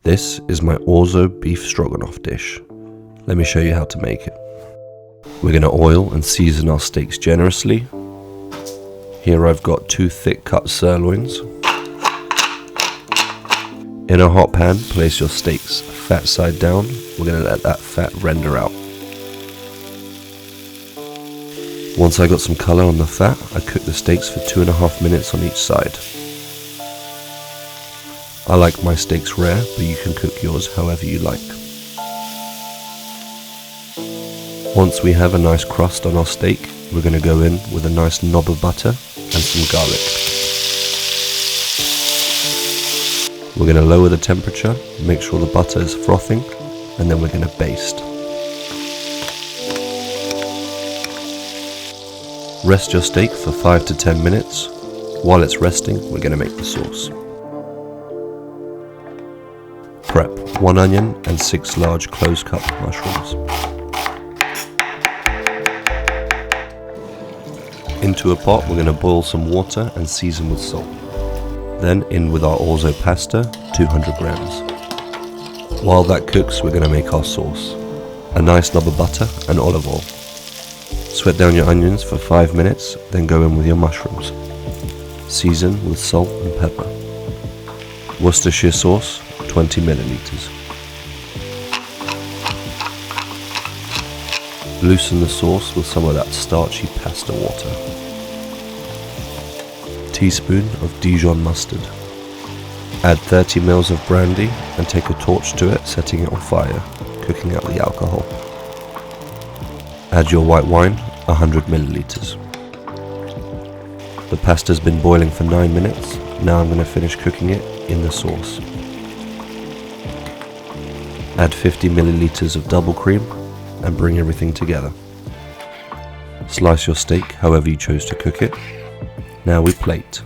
This is my Orzo beef stroganoff dish. Let me show you how to make it. We're going to oil and season our steaks generously. Here I've got 2 thick cut sirloins. In a hot pan, place your steaks fat side down. We're going to let that fat render out. Once I got some colour on the fat, I cook the steaks for 2.5 minutes on each side. I like my steaks rare, but you can cook yours however you like. Once we have a nice crust on our steak, we're going to go in with a nice knob of butter and some garlic. We're going to lower the temperature, make sure the butter is frothing, and then we're going to baste. Rest your steak for 5 to 10 minutes. While it's resting, we're going to make the sauce. Prep 1 onion and 6 large close-cut mushrooms. Into a pot, we're going to boil some water and season with salt. Then in with our Orzo pasta, 200 grams. While that cooks, we're going to make our sauce. A nice knob of butter and olive oil. Sweat down your onions for 5 minutes, then go in with your mushrooms. Season with salt and pepper. Worcestershire sauce, 20 milliliters. Loosen the sauce with some of that starchy pasta water. Teaspoon of Dijon mustard. Add 30 ml of brandy and take a torch to it, setting it on fire, cooking out the alcohol. Add your white wine, 100 milliliters. The pasta's been boiling for 9 minutes. Now I'm going to finish cooking it in the sauce. Add 50 milliliters of double cream and bring everything together. Slice your steak however you chose to cook it. Now we plate.